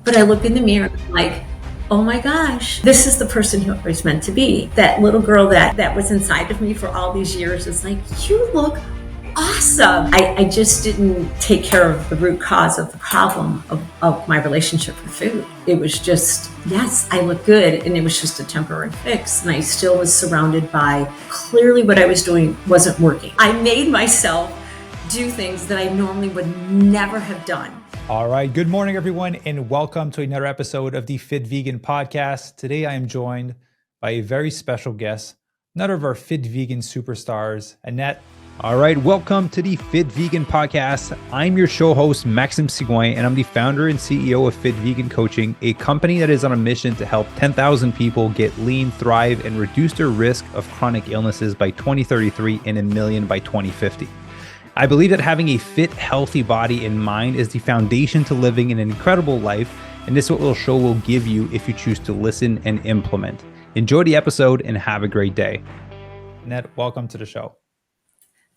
But I look in the mirror and I'm like, oh my gosh, this is the person who I was meant to be. That little girl that was inside of me for all these years is like, you look awesome. I just didn't take care of the root cause of the problem of my relationship with food. It was just, yes, I look good. And it was just a temporary fix. And I still was surrounded by clearly what I was doing wasn't working. I made myself do things that I normally would never have done. All right. Good morning, everyone, and welcome to another episode of the Fit Vegan Podcast. Today, I am joined by a very special guest, another of our Fit Vegan superstars, Annette. All right. Welcome to the Fit Vegan Podcast. I'm your show host, Maxime Sigouin, and I'm the founder and CEO of Fit Vegan Coaching, a company that is on a mission to help 10,000 people get lean, thrive, and reduce their risk of chronic illnesses by 2033 and 1 million by 2050. I believe that having a fit, healthy body and mind is the foundation to living an incredible life, and this is what the show will give you if you choose to listen and implement. Enjoy the episode and have a great day. Annette, welcome to the show.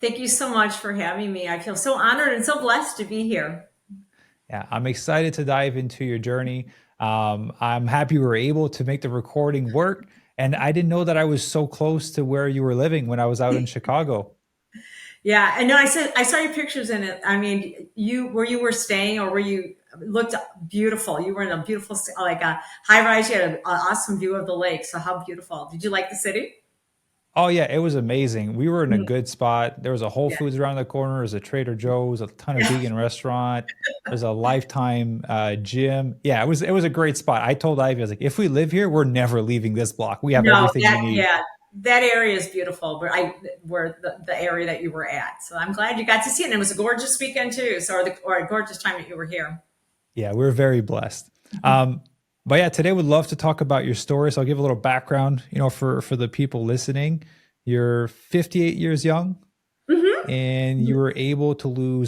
Thank you so much for having me. I feel so honored and so blessed to be here. Yeah, I'm excited to dive into your journey. I'm happy we were able to make the recording work, and I didn't know that I was so close to where you were living when I was out in Chicago. Yeah, I know. I saw your pictures in it. I mean, where you were staying, or where you looked beautiful. You were in a beautiful, like a high rise. You had an awesome view of the lake. So how beautiful! Did you like the city? Oh yeah, it was amazing. We were in a Mhm. good spot. There was a Whole Yeah. Foods around the corner. There's a Trader Joe's, a ton of vegan restaurant. There's a Lifetime gym. Yeah, it was a great spot. I told Ivy, I was like, if we live here, we're never leaving this block. We have No, everything we need. that area is beautiful. Where the area that you were at. So I'm glad you got to see it. And it was a gorgeous weekend too. So or a gorgeous time that you were here. Yeah, we're very blessed. But yeah, today we'd love to talk about your story. So I'll give a little background, for the people listening. You're 58 years young. Mm-hmm. And you were able to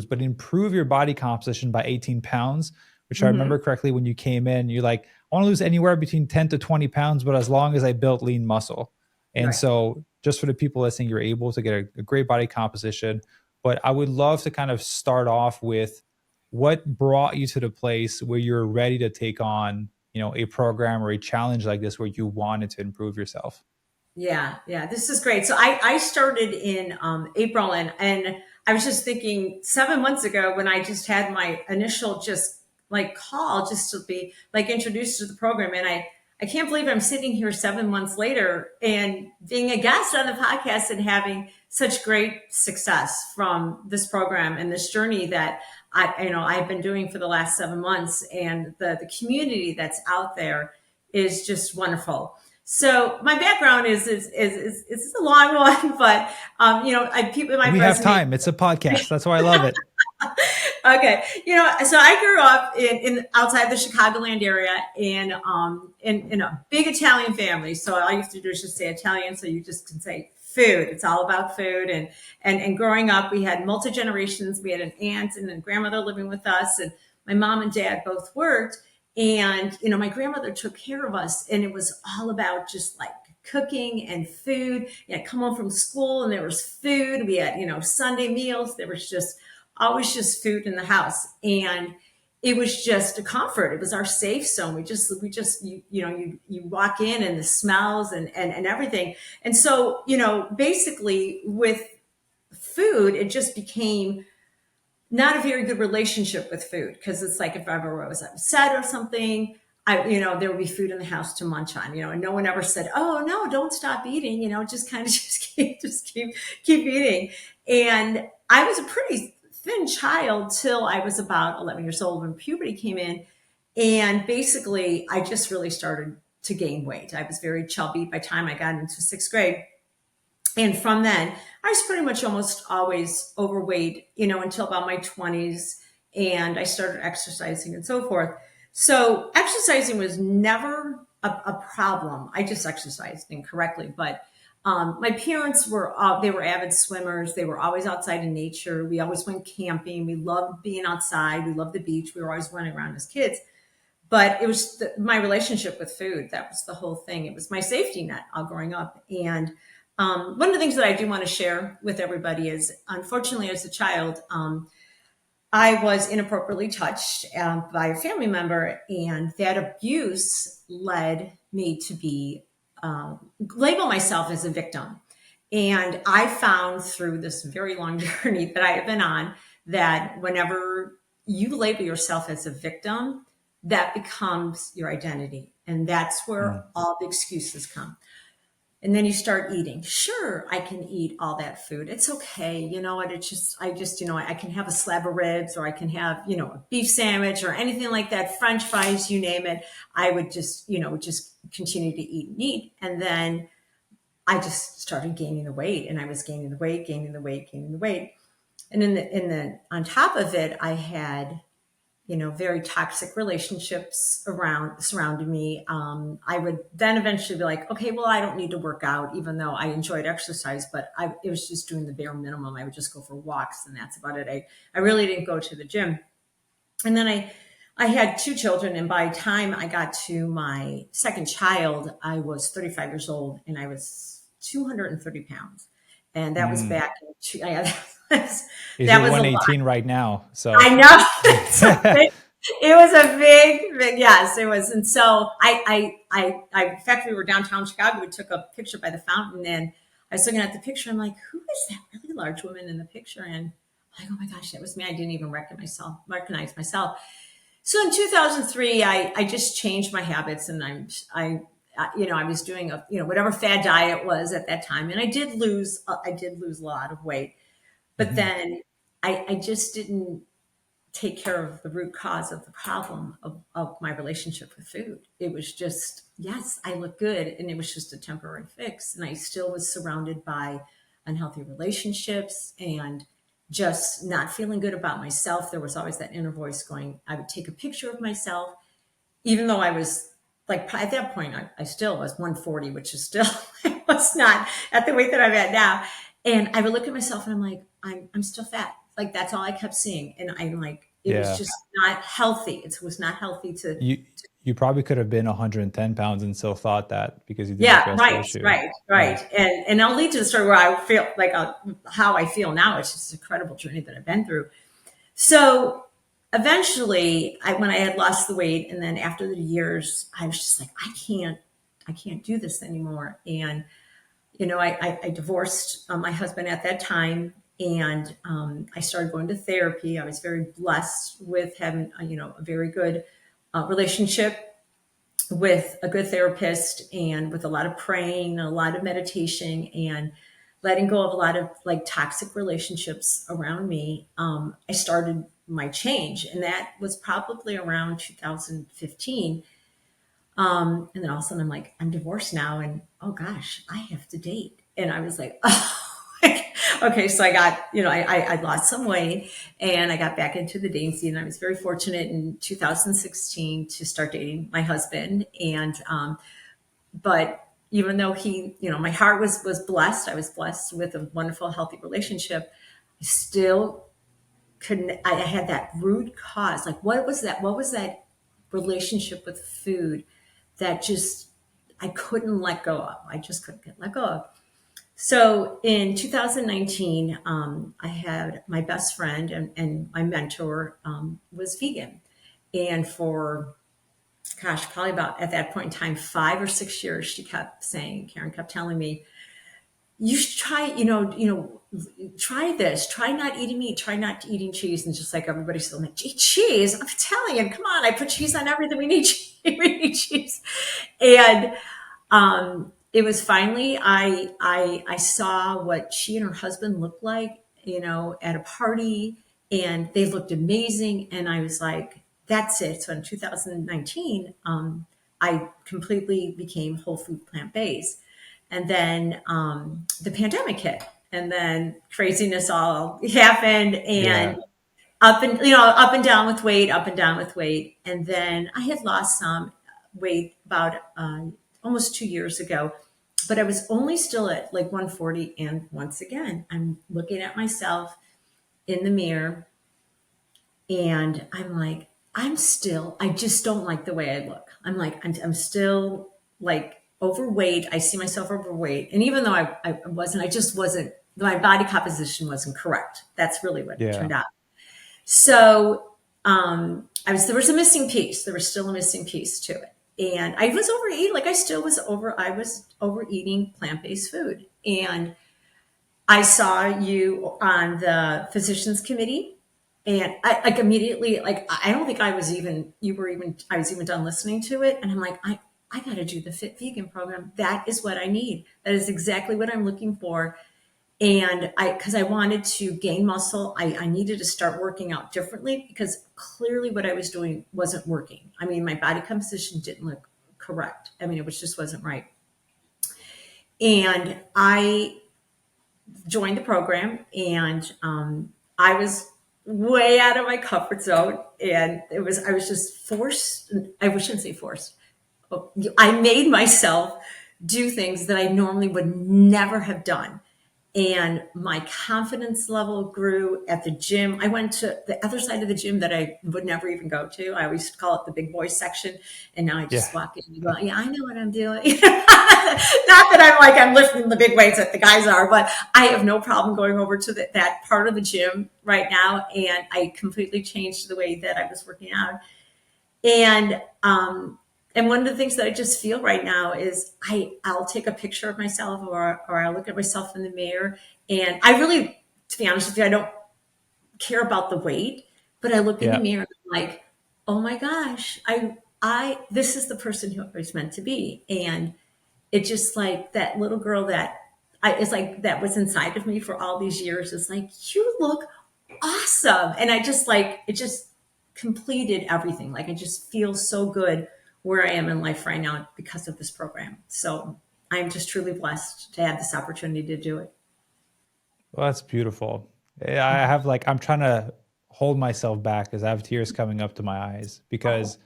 but improve your body composition by 18 pounds, which I remember correctly when you came in, you're like, I want to lose anywhere between 10 to 20 pounds, but as long as I built lean muscle. And Right. So just for the people listening, you're able to get a great body composition. But I would love to kind of start off with what brought you to the place where you're ready to take on, a program or a challenge like this where you wanted to improve yourself. Yeah, this is great. So I started in April, and I was just thinking 7 months ago when I just had my initial just like call just to be like introduced to the program, and I can't believe I'm sitting here 7 months later and being a guest on the podcast and having such great success from this program and this journey that I've been doing for the last 7 months, and the community that's out there is just wonderful. So my background is a long one, but people in my We resume. have time. It's a podcast. That's why I love it. Okay, so I grew up in outside the Chicagoland area, and in a big Italian family. So all you have to do is just say Italian, so you just can say food. It's all about food, and growing up, we had multi generations. We had an aunt and a grandmother living with us, and my mom and dad both worked. And, my grandmother took care of us, and it was all about just like cooking and food. Come home from school and there was food. We had, Sunday meals. There was just always just food in the house. And it was just a comfort. It was our safe zone. We just, you walk in and the smells and everything. And so, basically with food, it just became not a very good relationship with food, because it's like if I ever was upset or something, there would be food in the house to munch on, and no one ever said, "Oh no, don't stop eating," just kind of just keep eating. And I was a pretty thin child till I was about 11 years old when puberty came in, and basically I just really started to gain weight. I was very chubby by the time I got into 6th grade. And from then, I was pretty much almost always overweight, until about my 20s. And I started exercising and so forth. So exercising was never a problem. I just exercised incorrectly. But my parents they were avid swimmers. They were always outside in nature. We always went camping. We loved being outside. We loved the beach. We were always running around as kids. But it was my relationship with food. That was the whole thing. It was my safety net all growing up. And one of the things that I do want to share with everybody is, unfortunately, as a child, I was inappropriately touched by a family member, and that abuse led me to be label myself as a victim. And I found through this very long journey that I have been on that whenever you label yourself as a victim, that becomes your identity, and that's where Mm. all the excuses come. And then you start eating. Sure, I can eat all that food. It's okay. You know what? It's just, I can have a slab of ribs, or I can have, a beef sandwich or anything like that, French fries, you name it. I would just continue to eat and eat. And then I just started gaining the weight, and I was gaining the weight, gaining the weight, gaining the weight. And on top of it, I had very toxic relationships around surrounding me. I would then eventually be like, okay, well, I don't need to work out, even though I enjoyed exercise, but it was just doing the bare minimum. I would just go for walks, and that's about it. I really didn't go to the gym. And then I had two children, and by the time I got to my second child, I was 35 years old, and I was 230 pounds. And that was Mm. back in, You're that was a lot. 118 right now. So I know. It was a big, yes, it was. And so in fact, we were downtown Chicago. We took a picture by the fountain, and I was looking at the picture. I'm like, who is that really large woman in the picture? And I'm like, oh my gosh, that was me. I didn't even recognize myself. So in 2003, I just changed my habits, and I was doing whatever fad diet was at that time. And I did lose a lot of weight, but Mhm. then I just didn't take care of the root cause of the problem of my relationship with food. It was just, yes, I look good, and it was just a temporary fix. And I still was surrounded by unhealthy relationships and just not feeling good about myself. There was always that inner voice going, I would take a picture of myself, even though I was like, at that point, I still was 140, which is still, I was not at the weight that I'm at now. And I would look at myself, and I'm like, I'm still fat. Like, that's all I kept seeing. And I'm like, it was Yeah. just not healthy. It was not healthy to, You probably could have been 110 pounds and still thought that because you didn't yeah, address the right, issue. right, Yeah. right. And I'll lead to the story where I feel like how I feel now. It's just an incredible journey that I've been through. So eventually, when I had lost the weight, and then after the years, I was just like, I can't do this anymore. And I divorced my husband at that time, and I started going to therapy. I was very blessed with having a very good relationship with a good therapist, and with a lot of praying, a lot of meditation, and letting go of a lot of like toxic relationships around me. I started my change, and that was probably around 2015. And then all of a sudden I'm like, I'm divorced now, and oh gosh, I have to date. And I was like, oh, okay. So I got, I lost some weight, and I got back into the dating scene. I was very fortunate in 2016 to start dating my husband. And, but even though my heart was blessed, I was blessed with a wonderful, healthy relationship. I still couldn't, I had that root cause. Like, what was that? What was that relationship with food that just, I couldn't let go of? I just couldn't get let go of. So in 2019, I had my best friend and my mentor was vegan. And for, gosh, probably about at that point in time, 5 or 6 years, she kept saying, Karen kept telling me, you should try, try this, try not eating meat, try not eating cheese. And just like everybody's still like, gee, cheese, I'm Italian. Come on. I put cheese on everything. We need cheese. We need cheese. And it was finally, I saw what she and her husband looked like, at a party, and they looked amazing. And I was like, that's it. So in 2019, I completely became whole food plant-based. And then the pandemic hit, and then craziness all happened, Yeah. and up and down with weight, up and down with weight. And then I had lost some weight about almost 2 years ago, but I was only still at like 140. And once again, I'm looking at myself in the mirror, and I'm like, I just don't like the way I look. I'm like, I'm still like overweight. I see myself overweight. And even though I just wasn't, my body composition wasn't correct. That's really what it Yeah. turned out. So there was a missing piece. There was still a missing piece to it. And I was overeating, like I was overeating plant-based food. And I saw you on the physicians committee, and I like immediately, like, I don't think I was even done listening to it. And I'm like, I got to do the Fit Vegan program. That is what I need. That is exactly what I'm looking for. And because I wanted to gain muscle, I needed to start working out differently because clearly what I was doing wasn't working. I mean, my body composition didn't look correct. I mean, just wasn't right. And I joined the program, and I was way out of my comfort zone, and I was just forced. I shouldn't say forced. I made myself do things that I normally would never have done. And my confidence level grew at the gym. I went to the other side of the gym that I would never even go to. I always call it the big boy section. And now I just Yeah. walk in and go, yeah, I know what I'm doing. Not that I'm lifting the big weights that the guys are, but I have no problem going over to that part of the gym right now. And I completely changed the way that I was working out. And one of the things that I just feel right now is I'll take a picture of myself, or I'll look at myself in the mirror, and I really, to be honest with you, I don't care about the weight, but I look in the Yeah. mirror and I'm like, oh my gosh, I this is the person who I was meant to be. And it just, like, that little girl it's like that was inside of me for all these years. It's like, you look awesome. And I just, like, it just completed everything. Like, I just feel so good where I am in life right now because of this program. So I'm just truly blessed to have this opportunity to do it. Well, that's beautiful. I have like, I'm trying to hold myself back because I have tears coming up to my eyes because, Oh.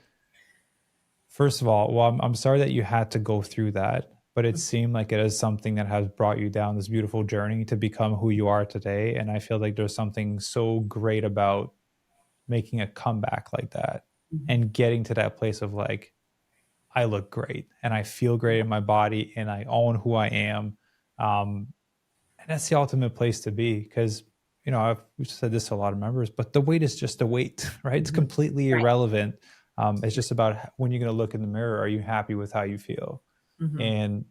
first of all, well, I'm sorry that you had to go through that, but it seemed like it is something that has brought you down this beautiful journey to become who you are today. And I feel like there's something so great about making a comeback like that Mhm. and getting to that place of like, I look great and I feel great in my body and I own who I am. Um, and that's the ultimate place to be because, we've said this to a lot of members, but the weight is just a weight, right? It's Mhm. completely Right. irrelevant. It's just about when you're going to look in the mirror, are you happy with how you feel? Mhm. And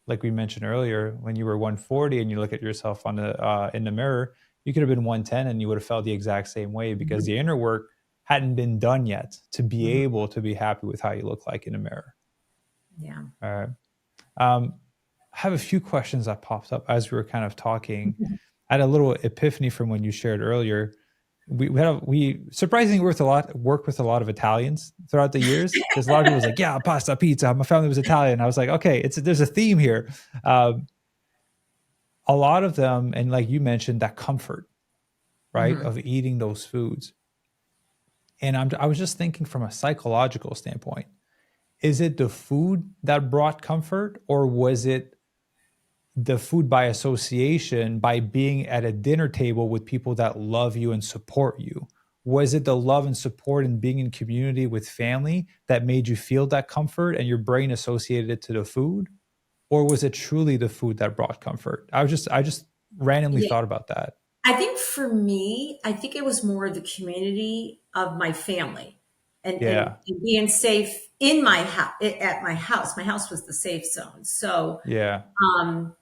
like we mentioned earlier, when you were 140 and you look at yourself in the mirror, you could have been 110 and you would have felt the exact same way because Mhm. the inner work hadn't been done yet to be Mhm. able to be happy with how you look like in the mirror. Yeah. All right. Um, I have a few questions that popped up as we were kind of talking. I had a little epiphany from when you shared earlier. We surprisingly worked with a lot of Italians throughout the years because a lot of people was like, yeah, pasta, pizza. My family was Italian. I was like, okay, there's a theme here. Um, a lot of them, and like you mentioned, that comfort, right, Mhm. of eating those foods. And I was just thinking from a psychological standpoint, is it the food that brought comfort, or was it the food by association by being at a dinner table with people that love you and support you? Was it the love and support and being in community with family that made you feel that comfort and your brain associated it to the food? Or was it truly the food that brought comfort? I just randomly Yeah. thought about that. I think for me, I think it was more the community of my family, Yeah. and being safe in my house, at my house. My house was the safe zone. So, Yeah. um,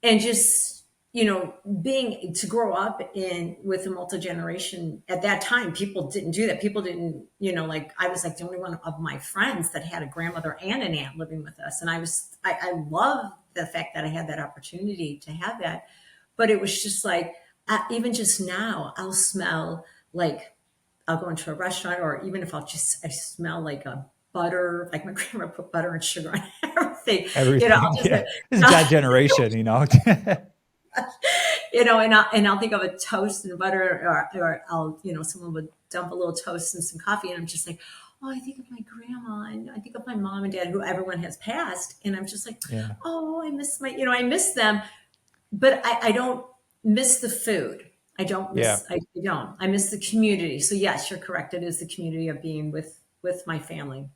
and just, being to grow up in with a multi-generation at that time, people didn't do that. People didn't, like, I was like the only one of my friends that had a grandmother and an aunt living with us. And I love the fact that I had that opportunity to have that. But it was just like, even just now, I'll smell, like, I'll go into a restaurant, or even if I smell like a butter, like my grandma put butter and sugar on everything, I'll Everything. just, Yeah. This is that generation. and I'll think of a toast and butter, or I'll, someone would dump a little toast and some coffee, and I'm just like, oh, I think of my grandma, and I think of my mom and dad, who everyone has passed, and I'm just like, Yeah. oh, I miss them, but I don't miss the food. Yeah. I miss the community. So yes, you're correct. It is the community of being with my family.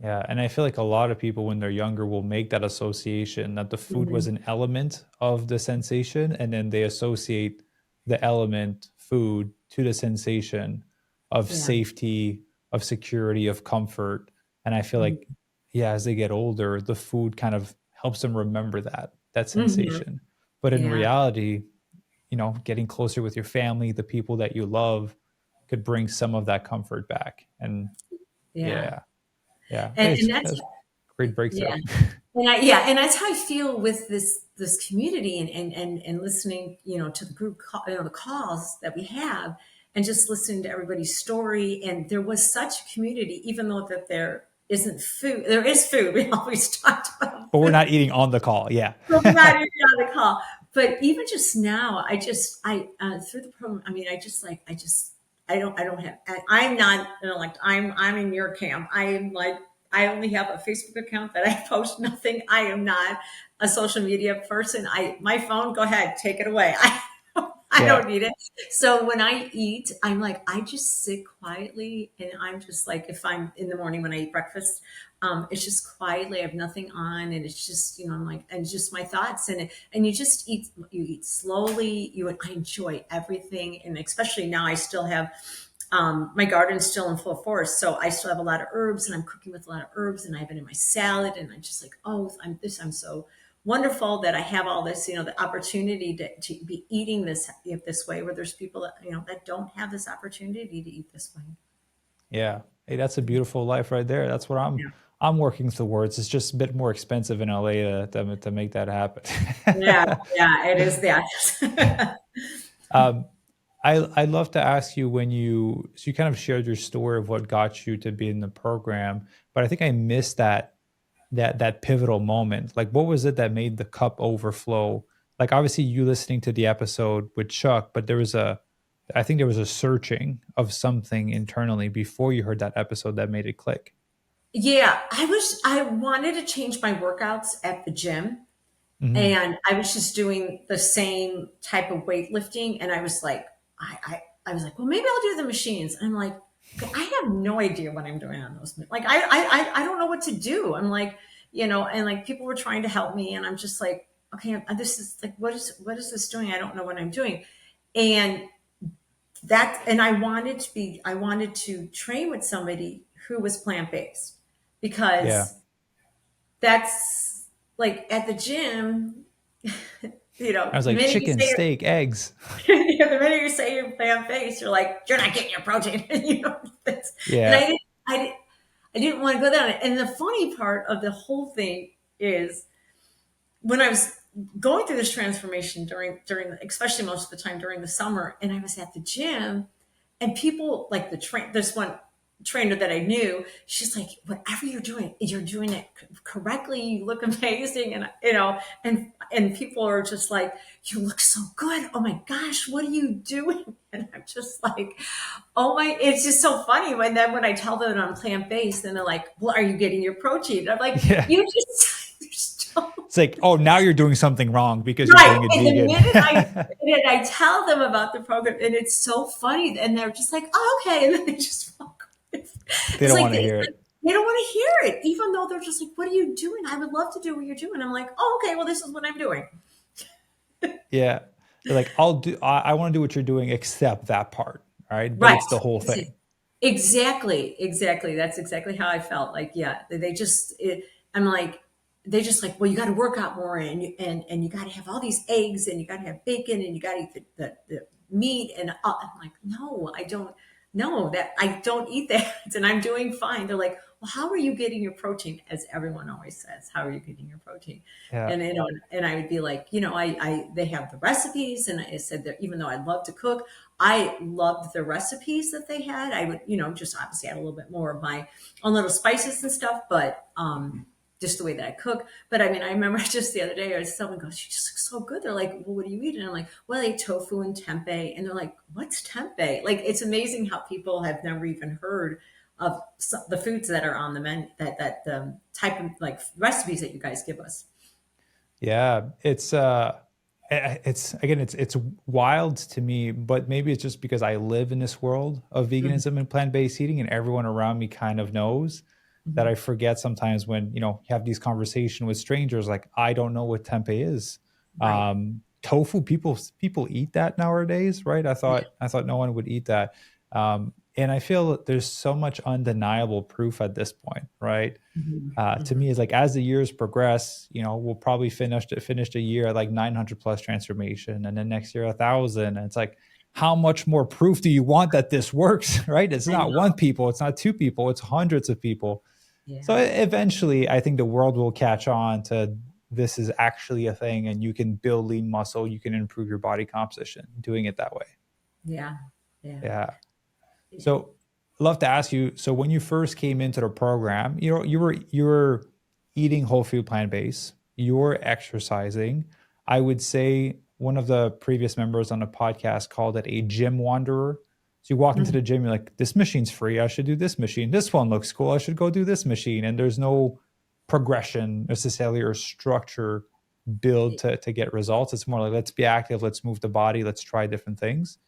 Yeah, and I feel like a lot of people when they're younger will make that association that the food was Mhm. an element of the sensation, and then they associate the element food to the sensation of Yeah. safety, of security, of comfort. And I feel Mhm. like, yeah, as they get older, the food kind of helps them remember that Mhm. sensation. But in Yeah. reality, getting closer with your family, the people that you love, could bring some of that comfort back. And Yeah. yeah, yeah, And that's that's great breakthrough. yeah. And that's how I feel with this community and listening, to the group call, the calls that we have, and just listening to everybody's story. And there was such a community, even though that there isn't food. There is food. We always talked about But we're food. not eating on the call. Yeah. So we're not even on the call. But even just now, I through the program. I mean, I don't have. I'm not, like, I'm in your camp. I am like, I only have a Facebook account that I post nothing. I am not a social media person. My phone. Go ahead, take it away. I Yeah. don't need it. So when I eat, I'm like, I just sit quietly, and I'm just like, if I'm in the morning when I eat breakfast, it's just quietly. I have nothing on, and it's just, I'm like, and just my thoughts, and you just eat. You eat slowly. I enjoy everything, and especially now, I still have. My garden's still in full force, so I still have a lot of herbs, and I'm cooking with a lot of herbs, and I have it in my salad, and I'm just like, oh, I'm so wonderful that I have all this, the opportunity to be eating this way, where there's people that, that don't have this opportunity to eat this way. Yeah. Hey, that's a beautiful life right there. That's what I'm Yeah. I'm working towards. It's just a bit more expensive in LA to make that Yeah. happen. Yeah. It is that. um, I'd love to ask you, so you kind of shared your story of what got you to be in the program, but I think I missed that pivotal moment. Like, what was it that made the cup overflow? Like, obviously you listening to the episode with Chuck, but I think there was a searching of something internally before you heard that episode that made it click. Yeah. I wanted to change my workouts at the gym. Hmm. And I was just doing the same type of weightlifting. And I was like, I was like, well, maybe I'll do the machines. And I'm like, okay, I have no idea what I'm doing on those. Like, I don't know what to do. I'm like, and like people were trying to help me. And I'm just like, okay, this is like, what is this doing? I don't know what I'm doing. And and I wanted to train with somebody who was plant-based, Yeah. because that's like at the gym, I was the like, minute you chicken, say steak, eggs. the minute you say you're plant based, you're like, you're not getting your protein. And Yeah. I didn't want to go down it. And the funny part of the whole thing is, when I was going through this transformation during especially most of the time during the summer, and I was at the gym, and people like this one trainer that I knew, she's like, whatever you're doing it correctly. You look amazing. And, and people are just like, you look so good. Oh my gosh, what are you doing? And I'm just like, oh my, it's just so funny when I tell them that I'm plant-based, and they're like, well, are you getting your protein? And I'm like, Yeah. you just don't. It's like, oh, now you're doing something wrong because you're Right. doing it And the vegan. minute I tell them about the program, and it's so funny, and they're just like, oh, okay. And then they just walk away. They It's don't like want to hear it. they don't want to hear it, even though they're just like, what are you doing? I would love to do what you're doing. I'm like, oh, okay, well, this is what I'm doing. Yeah. They're like, I want to do what you're doing except that part. All right. But Right. it's the whole thing. Exactly. That's exactly how I felt. Like, yeah, I'm like, they just like, well, you got to work out more, and you got to have all these eggs, and you got to have bacon, and you got to eat the meat. And I'm like, no, I don't know that. I don't eat that. And I'm doing fine. They're like, well, how are you getting your protein? As everyone always says, how are you getting your protein? Yeah. And I would be like, they have the recipes. And I said that even though I love to cook, I loved the recipes that they had. I would, just obviously add a little bit more of my own little spices and stuff, but just the way that I cook. But I mean, I remember just the other day, I was someone goes, she just looks so good. They're like, well, what do you eat? And I'm like, well, I eat tofu and tempeh. And they're like, what's tempeh? Like, it's amazing how people have never even heard of the foods that are on the menu, that type of like recipes that you guys give us. Yeah. It's again, it's wild to me, but maybe it's just because I live in this world of Mhm. veganism and plant-based eating, and everyone around me kind of knows, that I Mhm. forget sometimes when, you have these conversations with strangers, like, I don't know what tempeh is. Right. tofu. People eat that nowadays, right? I thought no one would eat that. And I feel that there's so much undeniable proof at this point, right? Mhm, To me, mhm. is like as the years progress, we'll probably finished a year at like 900 plus transformation, and then next year 1,000. And it's like, how much more proof do you want that this works, right? It's I not know. one people, it's not two people, it's hundreds of people. So Yeah. eventually, I think the world will catch on to this is actually a thing, and you can build lean muscle, you can improve your body composition doing it that way. Yeah. Yeah. Yeah. Yeah. So, I'd love to ask you. So, when you first came into the program, you were eating whole food plant based. You were exercising. I would say one of the previous members on the podcast called it a gym wanderer. So you walk into Mhm. the gym, you're like, "This machine's free. I should do this machine. This one looks cool. I should go do this machine." And there's no progression necessarily or structure build to get results. It's more like, let's be active, let's move the body, let's try different things.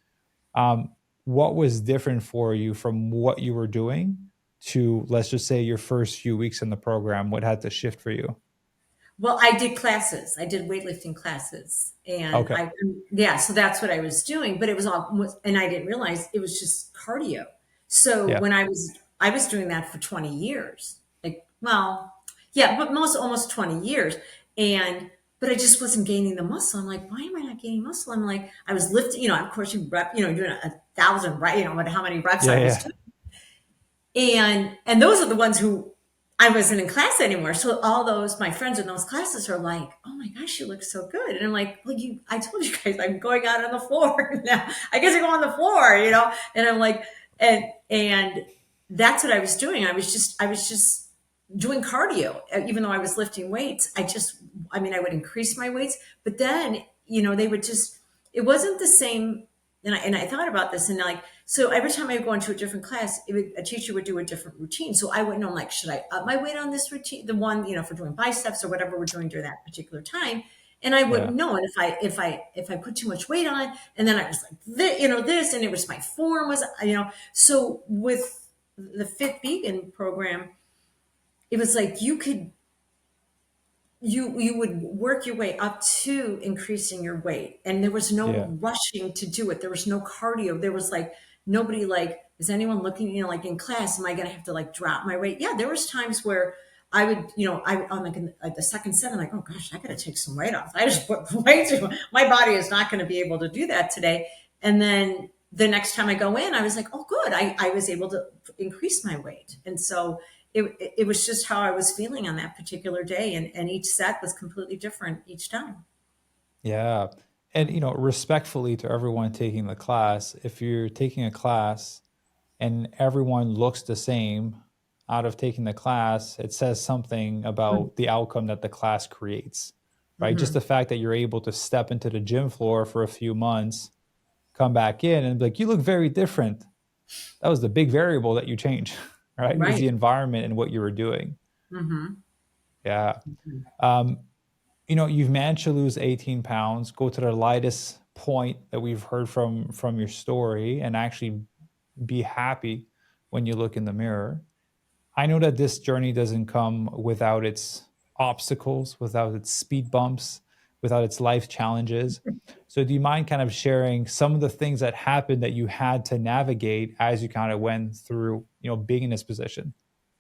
um, what was different for you from what you were doing to, let's just say, your first few weeks in the program? What had to shift for you? Well, I did classes. I did weightlifting classes, and Okay. yeah, so that's what I was doing. But it was all, and I didn't realize it was just cardio. So Yeah. when I was doing that for 20 years, like, well, yeah, but almost 20 years, and but I just wasn't gaining the muscle. I'm like, why am I not gaining muscle? I'm like, I was lifting, of course, doing 1,000, right? How many reps Yeah. I was Yeah. doing, and those are the ones who I wasn't in class anymore. So all those my friends in those classes are like, "Oh my gosh, you look so good!" And I'm like, "Well, I told you guys, I'm going out on the floor now. I guess I go on the floor." And I'm like, and that's what I was doing. I was just doing cardio, even though I was lifting weights. I mean, I would increase my weights, but then they would just. It wasn't the same. And I thought about this, and like, so every time I would go into a different class, a teacher would do a different routine. So I wouldn't know, like, should I up my weight on this routine, the one, for doing biceps or whatever we're doing during that particular time. And I Yeah. wouldn't know. And if I put too much weight on, and then I was like, this, and it was my form was, so with the Fit Vegan program, it was like you would work your way up to increasing your weight, and there was no Yeah. rushing to do it. There was no cardio. There was like nobody, like, is anyone looking, like in class, am I going to have to like drop my weight? Yeah, there was times where I would, I'm like like the second set, I'm like, oh gosh, I got to take some weight off. I just put way too, my body is not going to be able to do that today. And then the next time I go in, I was like, oh good, I was able to increase my weight. And so it was just how I was feeling on that particular day. And each set was completely different each time. Yeah. And respectfully to everyone taking the class, if you're taking a class and everyone looks the same out of taking the class, it says something about the outcome that the class creates, right? Just Mm-hmm. the fact that you're able to step into the gym floor for a few months, come back in and be like, you look very different. That was the big variable that you change, right? Was the Right. environment and what you were doing. Mm-hmm. Yeah. Um, you've managed to lose 18 pounds, go to the lightest point that we've heard from your story, and actually be happy when you look in the mirror. I know that this journey doesn't come without its obstacles, without its speed bumps, without its life challenges. So, do you mind kind of sharing some of the things that happened that you had to navigate as you kind of went through, being in this position?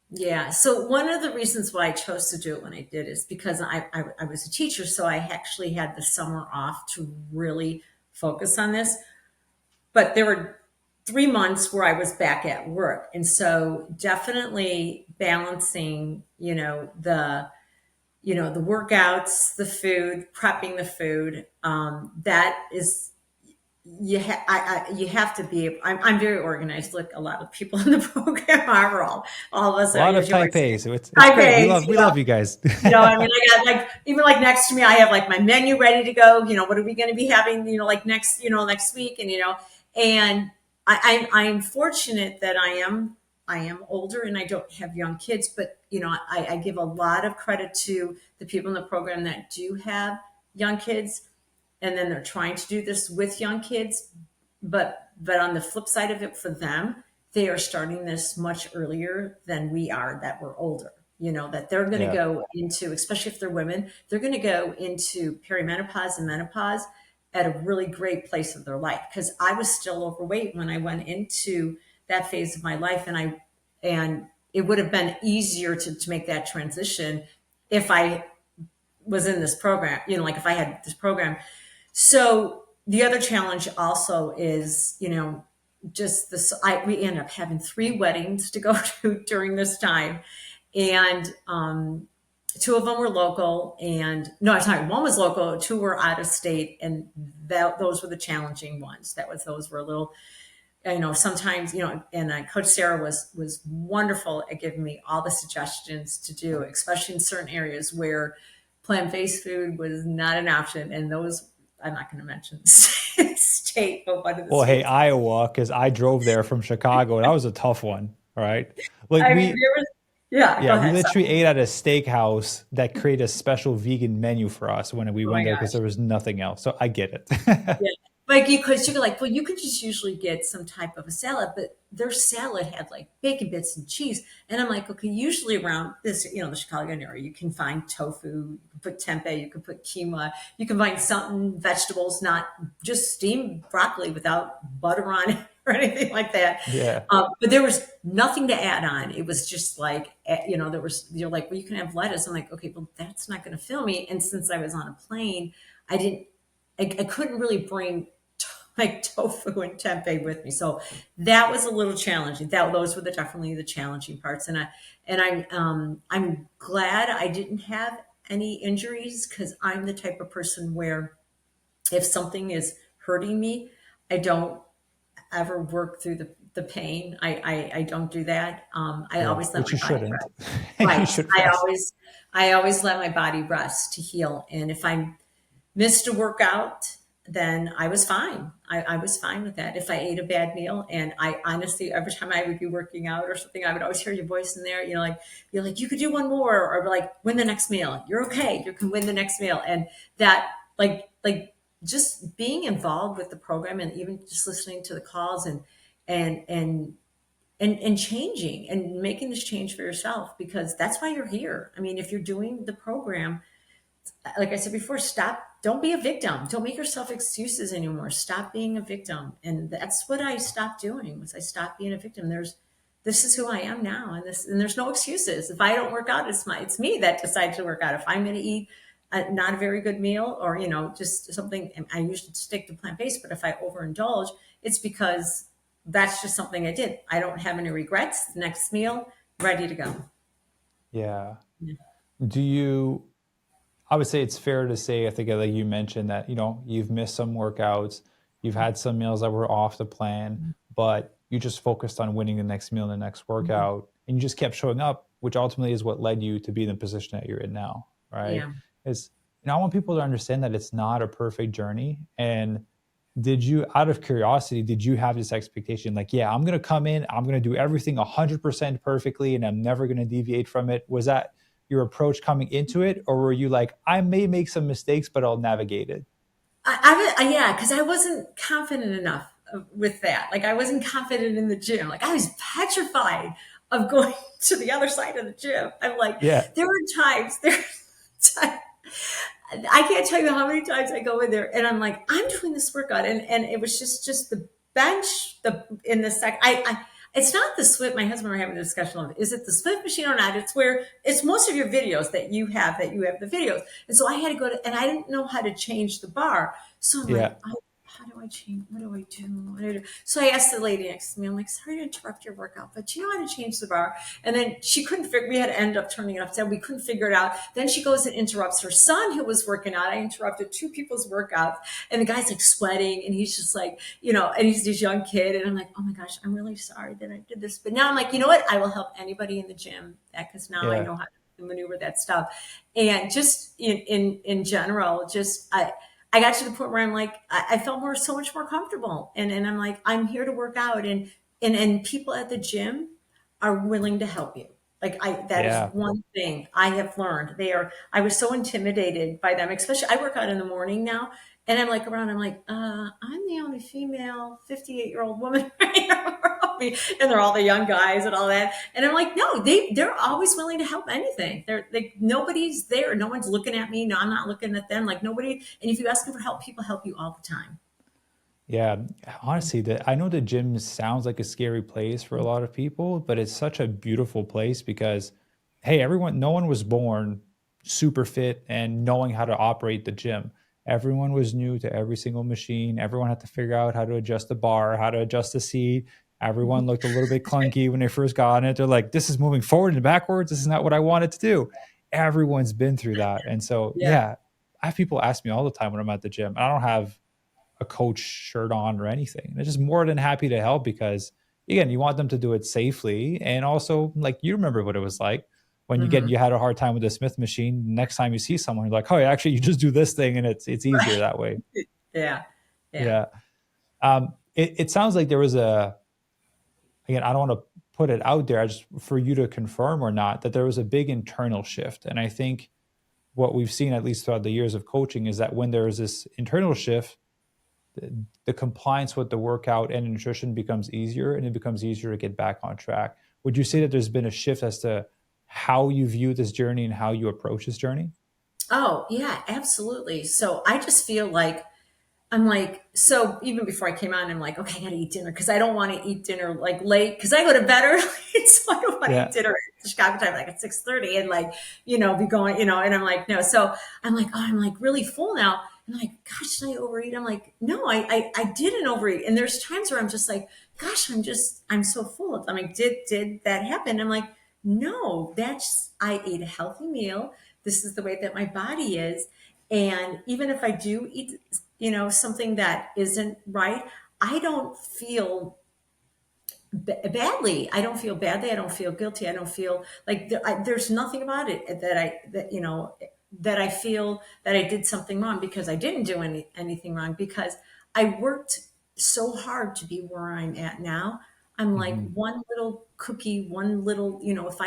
Yeah. So one of the reasons why I chose to do it when I did is because I was a teacher. So I actually had the summer off to really focus on this. But there were 3 months where I was back at work. And so definitely balancing, the workouts, the food, prepping the food. That is, you have to be. I'm very organized. Like a lot of people in the program are. All of us A are lot of usually type A, so it's type great. We A's. love we love you guys. I mean, I got like even like next to me, I have like my menu ready to go. What are we going to be having? Like next week, and I'm fortunate that I am older and I don't have young kids, but I give a lot of credit to the people in the program that do have young kids, and then they're trying to do this with young kids. But on the flip side of it, for them, they are starting this much earlier than we are, that we're older. That they're going to Yeah. go into, especially if they're women, they're going to go into perimenopause and menopause at a really great place of their life, because I was still overweight when I went into that phase of my life. And it would have been easier to make that transition if I was in this program, like if I had this program. So the other challenge also is, just this, we end up having 3 weddings to go to during this time. And, 2 of them were local, and no, I'm sorry, one was local, 2 were out of state. And those were the challenging ones. Those were a little, sometimes, and Coach Sarah was wonderful at giving me all the suggestions to do, especially in certain areas where plant-based food was not an option. And those, I'm not going to mention the state, but one of the Well, hey, states. Iowa, because I drove there from Chicago. That was a tough one, right? Like I mean, there was, yeah, go yeah, we ahead. Sorry. literally ate at a steakhouse that created a special vegan menu for us when we Oh went my there because gosh. there was nothing else. So I get it. Yeah. Like you're like, well, you could just usually get some type of a salad, but their salad had like bacon bits and cheese. And I'm like, okay, usually around this, the Chicago area, you can find tofu, you can put tempeh, you can put quinoa, you can find something, vegetables, not just steamed broccoli without butter on it or anything like that. Yeah. But there was nothing to add on. It was just like, you're like, well, you can have lettuce. I'm like, okay, well, that's not going to fill me. And since I was on a plane, I couldn't really bring like tofu and tempeh with me. So that was a little challenging. Those were definitely the challenging parts. And I'm glad I didn't have any injuries, because I'm the type of person where if something is hurting me, I don't ever work through the pain. I don't do that. I Yeah. always let Which you my body shouldn't. rest. You Right. should I rest. always I always let my body rest to heal. And if I missed a workout, then I was fine. I was fine with that. If I ate a bad meal, and I honestly, every time I would be working out or something, I would always hear your voice in there, like, you're like, you could do one more, or like, win the next meal. You're okay. You can win the next meal. And that, just being involved with the program, and even just listening to the calls, and, and, and changing and making this change for yourself, because that's why you're here. I mean, if you're doing the program, like I said before, stop. Don't be a victim. Don't make yourself excuses anymore. Stop being a victim. And that's what I stopped doing. Was I stopped being a victim. This is who I am now. And there's no excuses. If I don't work out, it's me that decides to work out. If I'm going to eat not a very good meal, or, just something, and I usually stick to plant-based, but if I overindulge, it's because that's just something I did. I don't have any regrets. The next meal, ready to go. Yeah. Yeah. Do you, I would say it's fair to say, I think like you mentioned that, you've missed some workouts, you've had some meals that were off the plan, but you just focused on winning the next meal, the next Mhm. workout, and you just kept showing up, which ultimately is what led you to be in the position that you're in now, right? Yeah. Is, I want people to understand that it's not a perfect journey. And did you, out of curiosity, did you have this expectation like, yeah, I'm going to come in, I'm going to do everything 100% perfectly, and I'm never going to deviate from it? Was that your approach coming into it, or were you like, I may make some mistakes, but I'll navigate it? Yeah, because I wasn't confident enough with that. Like, I wasn't confident in the gym. Like, I was petrified of going to the other side of the gym. I'm like, Yeah. there were times, I can't tell you how many times I go in there and I'm like, I'm doing this workout, and it was just the bench, in the sec. It's not the Swift. My husband and I were having a discussion on, is it the Swift machine or not? It's where it's most of your videos that you have the videos. And so I had to go to, and I didn't know how to change the bar. So I'm like, Yeah. how do I change? What do I do? What do I do? So I asked the lady next to me, I'm like, sorry to interrupt your workout, but do you know how to change the bar? And then she couldn't figure, we had to end up turning it upside. We couldn't figure it out. Then she goes and interrupts her son who was working out. I interrupted 2 people's workouts, and the guy's like sweating, and he's just like, and he's this young kid. And I'm like, oh my gosh, I'm really sorry that I did this. But now I'm like, you know what? I will help anybody in the gym, because now I Yeah. know how to maneuver that stuff. And just in general, I got to the point where I'm like, I felt so much more comfortable. And I'm like, I'm here to work out. And people at the gym are willing to help you. That is Yeah. one thing I have learned. I was so intimidated by them, especially I work out in the morning now. And I'm like, I'm the only female 58-year-old woman right now. help me. And they're all the young guys and all that. And I'm like, no, they're always willing to help anything. They're like, nobody's there. No one's looking at me. No, I'm not looking at them. Like nobody. And if you ask them for help, people help you all the time. Yeah, honestly, I know the gym sounds like a scary place for a lot of people, but it's such a beautiful place because, hey, no one was born super fit and knowing how to operate the gym. Everyone was new to every single machine. Everyone had to figure out how to adjust the bar, how to adjust the seat. Everyone looked a little bit clunky when they first got on it. They're like, this is moving forward and backwards. This is not what I wanted to do. Everyone's been through that. And so, Yeah. yeah, I have people ask me all the time when I'm at the gym. I don't have a coach shirt on or anything. They're just more than happy to help because again, you want them to do it safely. And also like you remember what it was like when Mhm. you had a hard time with the Smith machine. Next time you see someone, you're like, oh, actually you just do this thing and it's easier that way. Yeah. Yeah. Yeah. It sounds like there was again, I don't want to put it out there just for you to confirm or not, that there was a big internal shift. And I think what we've seen, at least throughout the years of coaching, is that when there is this internal shift, the compliance with the workout and nutrition becomes easier and it becomes easier to get back on track. Would you say that there's been a shift as to how you view this journey and how you approach this journey? Oh, yeah, absolutely. So I just feel like I'm like, so even before I came on, I'm like, okay, I gotta eat dinner because I don't want to eat dinner like late because I go to bed early. So I don't want to eat Yeah. dinner at Chicago time, like at 6:30 and like, be going, and I'm like, no. So I'm like, oh, I'm like really full now. And I'm like, gosh, did I overeat? I'm like, no, I didn't overeat. And there's times where I'm just like, gosh, I'm so full. I'm like, did that happen? I'm like, no, I ate a healthy meal. This is the way that my body is. And even if I do eat something that isn't right, I don't feel badly. I don't feel badly. I don't feel guilty. I don't feel like there's nothing about it that I feel that I did something wrong because I didn't do anything wrong because I worked so hard to be where I'm at now. I'm like Hmm. one little cookie, one little, if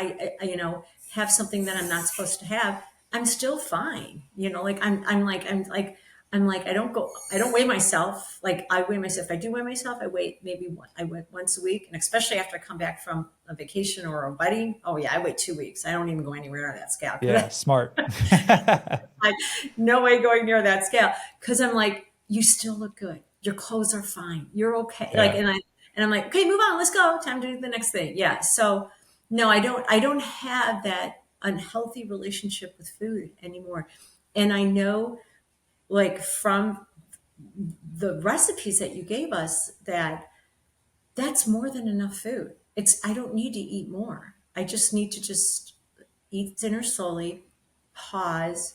have something that I'm not supposed to have, I'm still fine. Like I'm like, I don't weigh myself. Like I weigh myself. If I do weigh myself, I weigh once a week. And especially after I come back from a vacation or a wedding. Oh yeah, I wait 2 weeks. I don't even go anywhere on that scale. Yeah, smart. Like, no way going near that scale. Cause I'm like, you still look good. Your clothes are fine. You're okay. Like, Yeah. and I'm like, okay, move on. Let's go. Time to do the next thing. Yeah. So no, I don't have that unhealthy relationship with food anymore. And I know like from the recipes that you gave us that's more than enough food. I don't need to eat more. I just need to just eat dinner slowly, pause.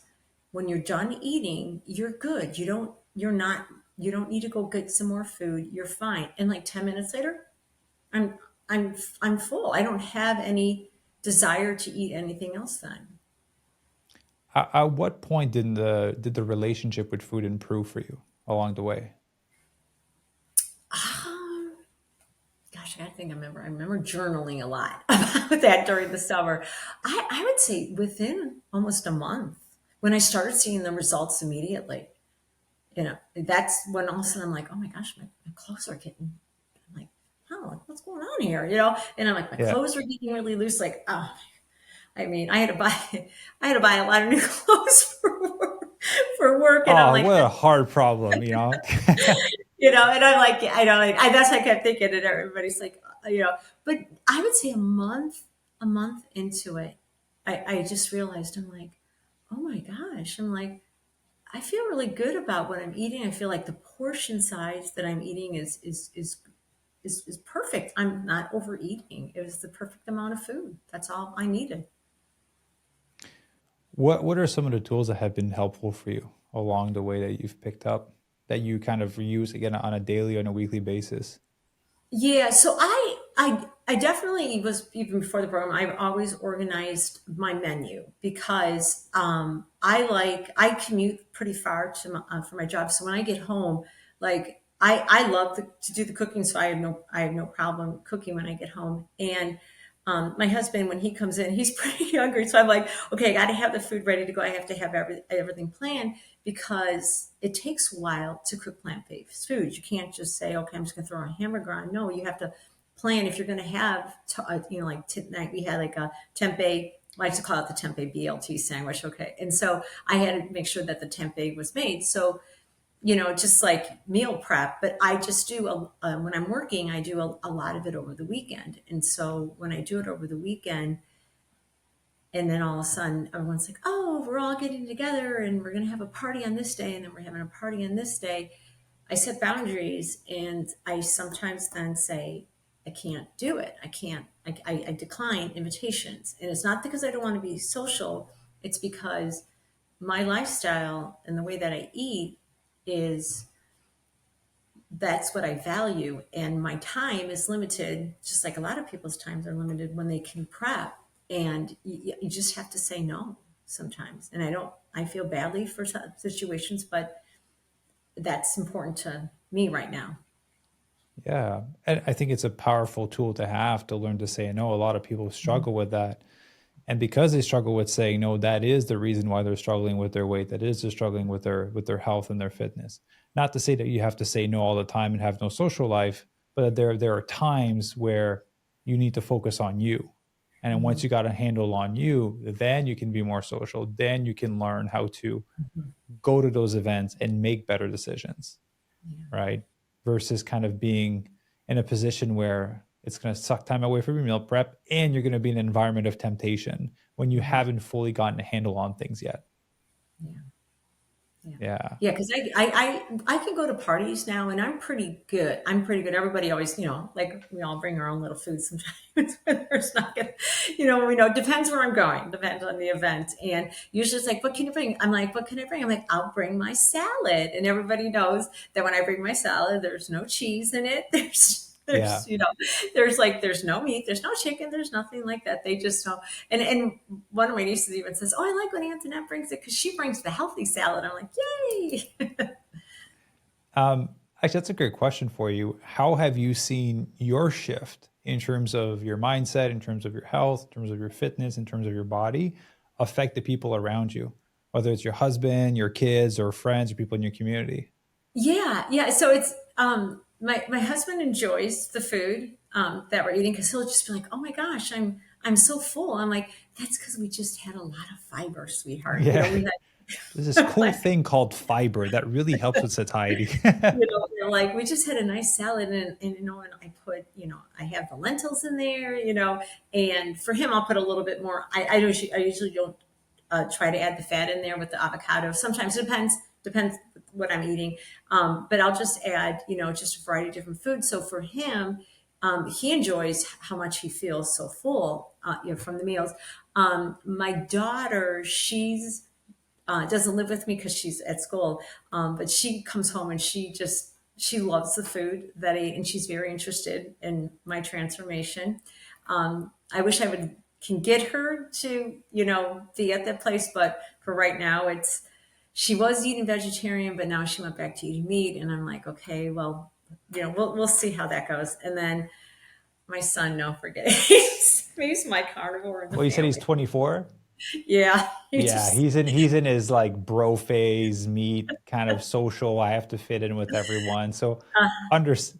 When you're done eating, you're good. You don't need to go get some more food. You're fine. And like 10 minutes later, I'm I'm full. I don't have any desire to eat anything else then. At what point did the relationship with food improve for you along the way? Um, Gosh, I remember journaling a lot about that during the summer. I would say within almost a month when I started seeing the results immediately. That's when all of a sudden I'm like, oh my gosh, my clothes are getting, I'm like, oh, what's going on here? And I'm like, my Yeah. clothes are getting really loose. Like, oh, I mean, I had to buy a lot of new clothes for work. And I'm Oh, like, what a hard problem, you know? and I'm like, I know, like, that's what I kept thinking, and everybody's like, but I would say a month into it, I just realized I'm like, oh my gosh, I'm like, I feel really good about what I'm eating. I feel like the portion size that I'm eating is perfect. I'm not overeating. It was the perfect amount of food. That's all I needed. What are some of the tools that have been helpful for you along the way that you've picked up that you kind of use again on a daily or on a weekly basis? Yeah, so I definitely was even before the program. I've always organized my menu because I commute pretty far for my job. So when I get home, like I love to do the cooking, so I have no problem cooking when I get home. And my husband, when he comes in, he's pretty hungry, so I'm like, okay, I got to have the food ready to go. I have to have everything planned because it takes a while to cook plant-based foods. You can't just say, okay, I'm just going to throw a hamburger on. No, you have to plan if you're going to have, like tonight we had like a tempeh. I like to call it the tempeh BLT sandwich. Okay. And so I had to make sure that the tempeh was made. So, just like meal prep, but I just do, when I'm working, I do a lot of it over the weekend. And so when I do it over the weekend, and then all of a sudden everyone's like, oh, we're all getting together and we're going to have a party on this day. And then we're having a party on this day. I set boundaries, and I sometimes then say, I can't do it. I can't, I decline invitations. And it's not because I don't want to be social. It's because my lifestyle and the way that I eat is, that's what I value. And my time is limited, just like a lot of people's times are limited when they can prep. And you just have to say no sometimes. And I feel badly for some situations, but that's important to me right now. Yeah. And I think it's a powerful tool to have to learn to say no. A lot of people struggle with that. And because they struggle with saying no, that is the reason why they're struggling with their weight. That is they're struggling with their health and their fitness. Not to say that you have to say no all the time and have no social life, but there are times where you need to focus on you. And then once Mhm. you got a handle on you, then you can be more social. Then you can learn how to Mhm. go to those events and make better decisions, Yeah. right? Versus kind of being in a position where it's going to suck time away from your meal prep and you're going to be in an environment of temptation when you Mhm. haven't fully gotten a handle on things yet. Yeah. Yeah. Yeah. Yeah. Cause I can go to parties now and I'm pretty good. I'm pretty good. Everybody always, like we all bring our own little food sometimes when there's not good, it depends where I'm going, depends on the event. And usually it's like, what can you bring? I'm like, what can I bring? I'm like, I'll bring my salad. And everybody knows that when I bring my salad, there's no cheese in it. Yeah. There's no meat, there's no chicken, there's nothing like that. They just don't. And one of my nieces even says, "Oh, I like when Antoinette brings it because she brings the healthy salad." I'm like, "Yay!" Actually, that's a great question for you. How have you seen your shift in terms of your mindset, in terms of your health, in terms of your fitness, in terms of your body affect the people around you, whether it's your husband, your kids, or friends, or people in your community? Yeah, yeah. So it's my husband enjoys the food that we're eating because he'll just be like, "Oh my gosh, I'm so full." I'm like, "That's because we just had a lot of fiber, sweetheart." Yeah. We There's this had cool thing called fiber that really helps with satiety. they're like, we just had a nice salad, and I put, I have the lentils in there, and for him I'll put a little bit more. I usually don't try to add the fat in there with the avocado. Sometimes it depends what I'm eating, but I'll just add, just a variety of different foods. So for him, he enjoys how much he feels so full, from the meals. My daughter, she's doesn't live with me because she's at school. But she comes home and she loves the food that I eat, and she's very interested in my transformation. I wish I would can get her to be at that place, but for right now, she was eating vegetarian, but now she went back to eating meat, and I'm like, okay, well, we'll see how that goes. And then my son, no, forget it. He's my carnivore in the Well, you said he's family. 24. Yeah, he Yeah, just he's in his like bro phase, meet kind of social. I have to fit in with everyone. So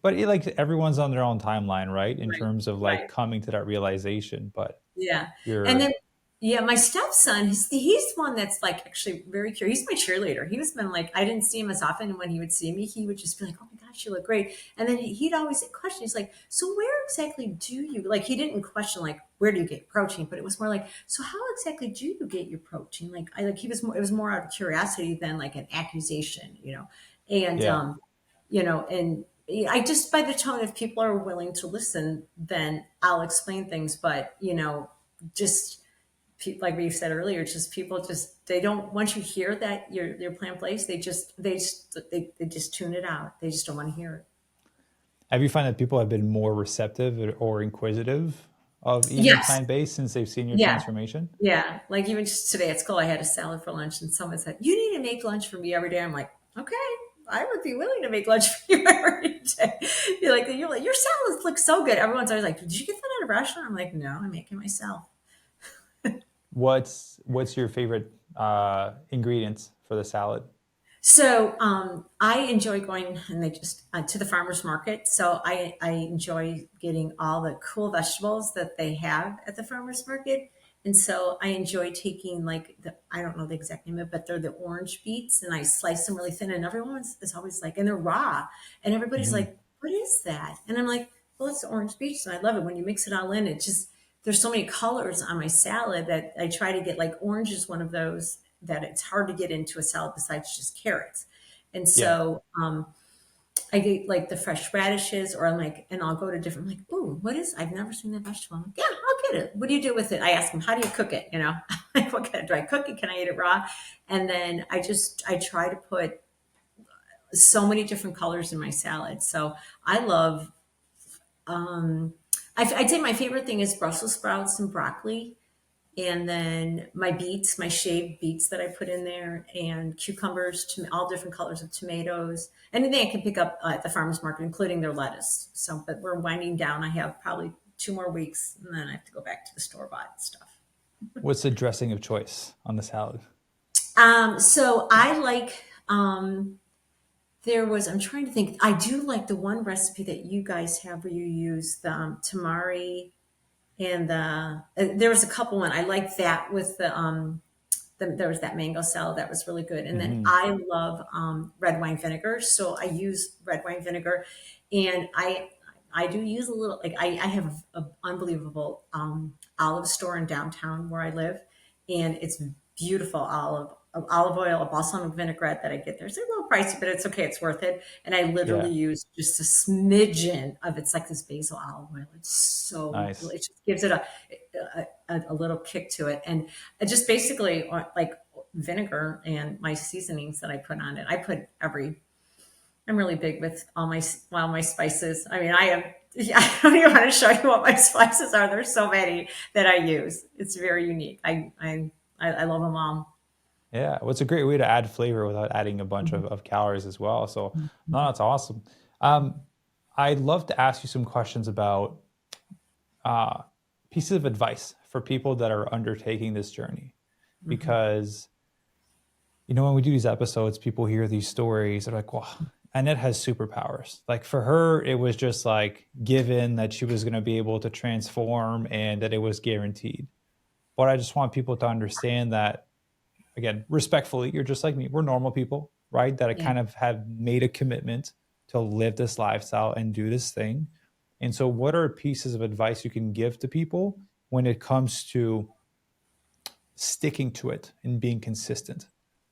but like everyone's on their own timeline, right? In right, terms of like right. coming to that realization. But Yeah. And you're then, yeah, my stepson, he's one that's like actually very curious. He's my cheerleader. He was been like, I didn't see him as often. And when he would see me, he would just be like, oh my gosh, you look great. And then he'd always question. He's like, so where exactly do you, like, he didn't question, like, where do you get protein? But it was more like, so how exactly do you get your protein? Like, it was more out of curiosity than like an accusation. And, yeah. and I just, by the tone, if people are willing to listen, then I'll explain things. But, just like we said earlier, just people they don't, once you hear that your plan place, they just tune it out. They just don't want to hear it. Have you found that people have been more receptive or inquisitive of eating Yes. plant-based since they've seen your Yeah. transformation? Yeah. Like even just today at school, I had a salad for lunch and someone said, you need to make lunch for me every day. I'm like, okay, I would be willing to make lunch for you every day. You're like, your salads look so good. Everyone's always like, did you get that at a restaurant? I'm like, no, I'm making myself. What's your favorite ingredients for the salad? So I enjoy going and they just to the farmers market. So I enjoy getting all the cool vegetables that they have at the farmers market. And so I enjoy taking like I don't know the exact name of it, but they're the orange beets and I slice them really thin and everyone's is always like, and they're raw. And everybody's Hmm. like, what is that? And I'm like, well, it's orange beets. And I love it when you mix it all in. It just, there's so many colors on my salad that I try to get like orange is one of those that it's hard to get into a salad besides just carrots. And Yeah. so I get like the fresh radishes, or I'm like, and I'll go to different, I'm like, ooh, what is, I've never seen that vegetable. I'm like, yeah, I'll get it. What do you do with it? I ask them, how do you cook it? You know, like, what kind of, do I cook it? Can I eat it raw? And then I try to put so many different colors in my salad. So I love, um, I'd say my favorite thing is Brussels sprouts and broccoli, and then my beets, my shaved beets that I put in there, and cucumbers, all different colors of tomatoes, anything I can pick up at the farmers market, including their lettuce. So, but we're winding down. I have probably 2 more weeks, and then I have to go back to the store bought stuff. What's the dressing of choice on the salad? So I like. There was. I'm trying to think. I do like the one recipe that you guys have where you use the tamari and there was a couple one. I liked that with there was that mango salad that was really good. And then Hmm. I love red wine vinegar, so I use red wine vinegar, and I do use a little. Like I have an unbelievable olive store in downtown where I live, and it's beautiful olive oil, a balsamic vinaigrette that I get there. It's a little pricey, but it's okay. It's worth it. And I literally Yeah. use just a smidgen of it's like this basil olive oil. It's so Nice. it just gives it a little kick to it, and I just basically like vinegar and my seasonings that I put on it. I put every. I'm really big with all my spices. I mean, I am. Yeah, I don't even want to show you what my spices are. There's so many that I use. It's very unique. I love them all. Yeah. Well, it's a great way to add flavor without adding a bunch of calories as well. So, no, that's awesome. Um, I'd love to ask you some questions about uh, pieces of advice for people that are undertaking this journey. Mhm. Because, when we do these episodes, people hear these stories. They're like, well, Annette has superpowers. Like for her, it was just like given that she was going to be able to transform and that it was guaranteed. But I just want people to understand that, again, respectfully, you're just like me. We're normal people, right? That Yeah. kind of have made a commitment to live this lifestyle and do this thing. And so, what are pieces of advice you can give to people when it comes to sticking to it and being consistent?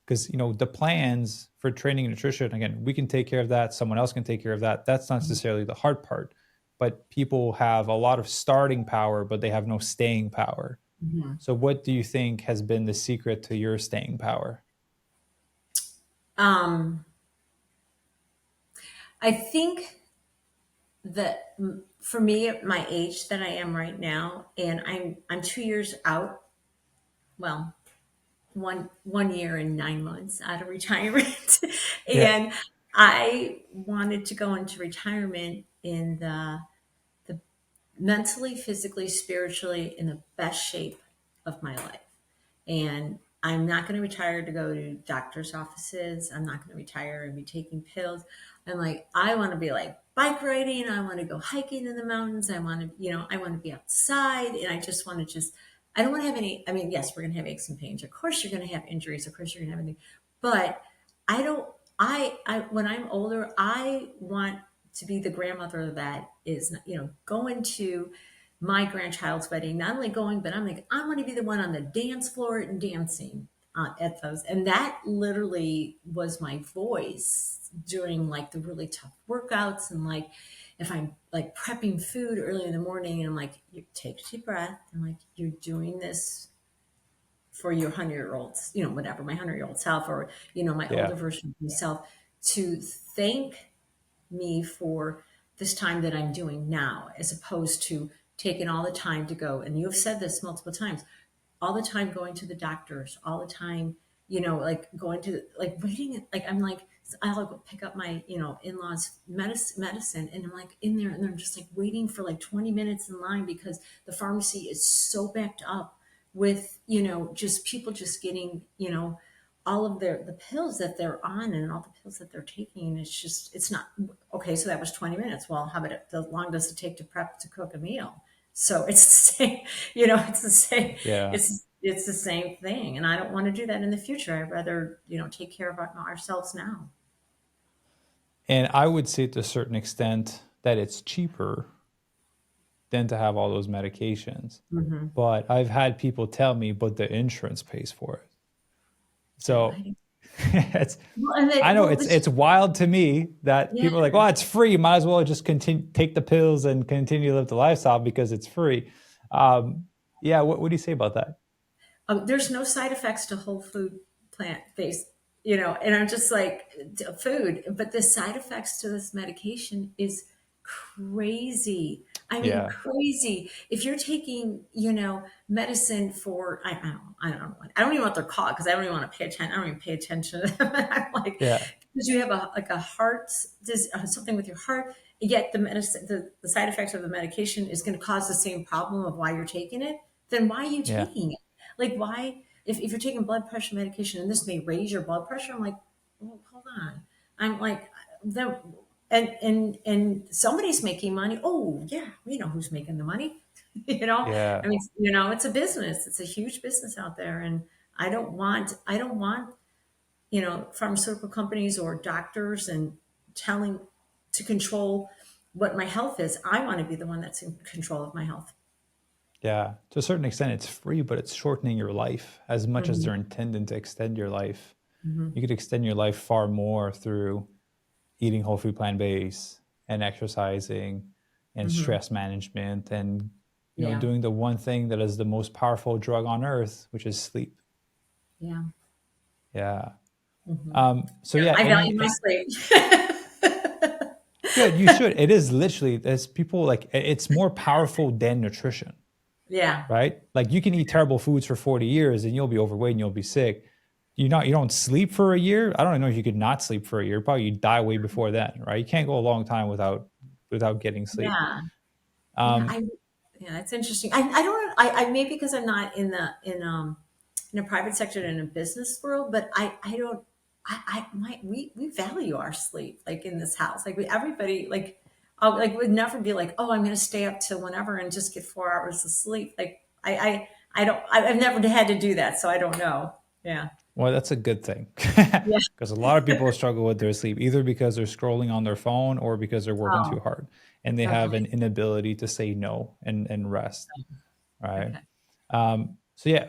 Because the plans for training and nutrition, again, we can take care of that. Someone else can take care of that. That's not necessarily the hard part. But people have a lot of starting power, but they have no staying power. Mhm. So, what do you think has been the secret to your staying power? Um, I think that for me, at my age that I am right now, and I'm 2 years out. Well, one year and 9 months out of retirement, Yeah. and I wanted to go into retirement in the mentally, physically, spiritually in the best shape of my life. And I'm not going to retire to go to doctor's offices. I'm not going to retire and be taking pills. I'm like, I want to be like bike riding. I want to go hiking in the mountains. I want to, I want to be outside. And I just want to I don't want to have any, I mean, yes, we're going to have aches and pains. Of course, you're going to have injuries. Of course, you're going to have anything. But I don't, when I'm older, I want to be the grandmother that is, going to my grandchild's wedding, not only going, but I'm like, I want to be the one on the dance floor and dancing at those. And that literally was my voice during like the really tough workouts. And like, if I'm like prepping food early in the morning and I'm like, you take a deep breath. And like, you're doing this for your 100-year-olds, whatever, my 100-year-old self, or, my Yeah. older version of myself, to thank me for this time that I'm doing now, as opposed to taking all the time to go. And you have said this multiple times, all the time going to the doctors, all the time, like going to like waiting, like I'm like, I'll go pick up my, in-laws medicine, and I'm like in there and they're just like waiting for like 20 minutes in line because the pharmacy is so backed up with, just people just getting, all of the pills that they're on and all the pills that they're taking, it's not okay. So that was 20 minutes. Well, how long does it take to prep to cook a meal? So it's the same, it's the same, Yeah. it's the same thing. And I don't want to do that in the future. I'd rather, take care of ourselves now. And I would say to a certain extent that it's cheaper than to have all those medications. Mm-hmm. But I've had people tell me, but the insurance pays for it. So I, it's well, and I then, know well, it's wild to me that yeah. people are like, well, it's free. Might as well just continue take the pills and continue to live the lifestyle because it's free. Yeah, what do you say about that? There's no side effects to whole food plant based, and I'm just like food, but the side effects to this medication is crazy. I mean, Yeah, crazy. If you're taking, medicine for, I don't even know what they're called because I don't even want to pay attention. I don't even pay attention to them. I'm like, yeah, because you have a heart, something with your heart, yet the medicine, the side effects of the medication is going to cause the same problem of why you're taking it. Then why are you yeah, taking it? Like, why, if you're taking blood pressure medication and this may raise your blood pressure, I'm like, well, hold on. I'm like, the, and somebody's making money. Oh, yeah, we know who's making the money. yeah, I mean, it's a business. It's a huge business out there. And I don't want, pharmaceutical companies or doctors and telling to control what my health is. I want to be the one that's in control of my health. yeah. To a certain extent, it's free, but it's shortening your life as much as Hmm. they're intending to extend your life. Hmm. You could extend your life far more through eating whole food plant based and exercising and Hmm. stress management and Yeah. doing the one thing that is the most powerful drug on earth, which is sleep. Yeah. Yeah. Hmm. So yeah, I value my sleep. good. You should. It is literally, there's people like it's more powerful than nutrition, Yeah. right? Like you can eat terrible foods for 40 years and you'll be overweight and you'll be sick. You don't sleep for a year. I don't know if you could not sleep for a year. Probably you die way before then, right? You can't go a long time without getting sleep. Yeah. Yeah. Um, Yeah, it's interesting. I don't, I maybe because I'm not in a private sector in a business world, but I don't, we value our sleep like in this house. Like everybody, like, would never be like, oh, I'm going to stay up till whenever and just get 4 hours of sleep. Like I've never had to do that. So I don't know. Yeah. well, that's a good thing Yeah. because a lot of people struggle with their sleep either because they're scrolling on their phone or because they're working Oh, too hard and they have okay. an inability to say no and rest. Right. Okay. So yeah,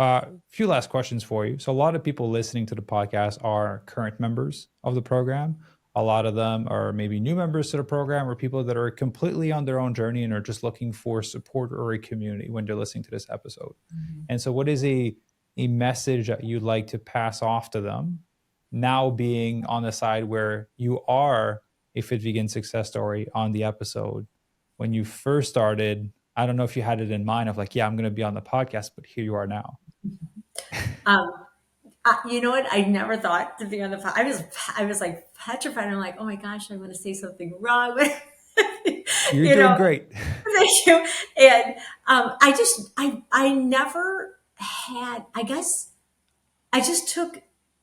a few last questions for you. So a lot of people listening to the podcast are current members of the program. A lot of them are maybe new members to the program or people that are completely on their own journey and are just looking for support or a community when they're listening to this episode. Mhm. And so what is a message that you'd like to pass off to them now being on the side where you are a fit vegan success story on the episode when you first started? I don't know if you had it in mind of like, yeah, I'm going to be on the podcast, but here you are now. Um, you know what? I never thought to be on the pod. I was like petrified. I'm like, oh my gosh, I'm going to say something wrong. You're you doing know, great. thank you. And I never had, I guess I just took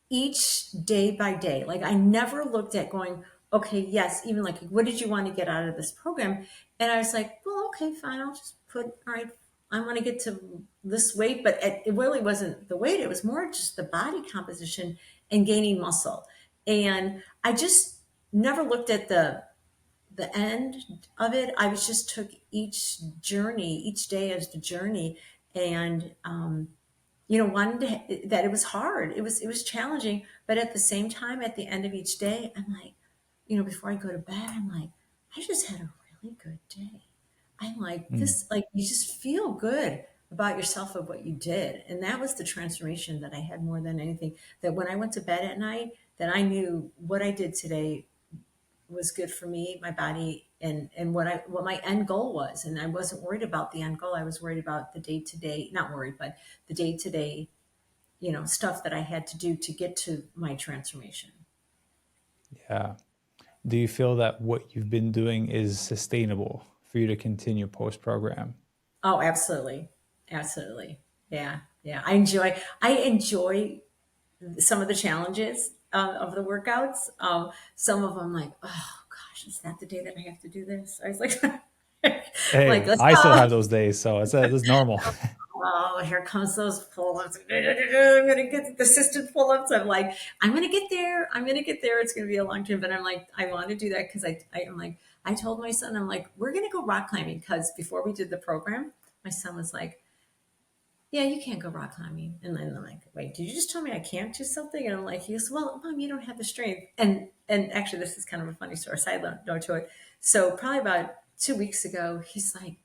each day by day. Like I never looked at going, okay, yes, even like, what did you want to get out of this program? And I was like, well, okay, fine. I'll just put, all right, I want to get to this weight, but it really wasn't the weight. It was more just the body composition and gaining muscle. And I just never looked at the end of it. I was just took each journey, each day as the journey. And, wanted that it was hard. It was challenging, but at the same time, at the end of each day, I'm like, before I go to bed, I'm like, I just had a really good day. I'm like Mm, this, like you just feel good about yourself of what you did, and that was the transformation that I had more than anything. That when I went to bed at night, that I knew what I did today was good for me, my body, and what my end goal was. And I wasn't worried about the end goal. I was worried about the day to day, not worried, but the day to day, stuff that I had to do to get to my transformation. yeah. Do you feel that what you've been doing is sustainable for you to continue post program? Oh, absolutely. Absolutely. Yeah. Yeah. I enjoy some of the challenges of the workouts. Some of them like, oh gosh, is that the day that I have to do this? I was like, like Hey, let's I still go. have those days, so it's normal. Oh, here comes those pull-ups. I'm gonna get the assisted pull-ups. I'm like, I'm gonna get there. I'm gonna get there. It's gonna be a long time, but I'm like, I want to do that because I'm like, I told my son, I'm like, we're gonna go rock climbing because before we did the program, my son was like, yeah, you can't go rock climbing. And then I'm like, wait, did you just tell me I can't do something? And I'm like, he goes, well, Mom, you don't have the strength. And actually, this is kind of a funny story, side note to it. So probably about 2 weeks ago, he's like,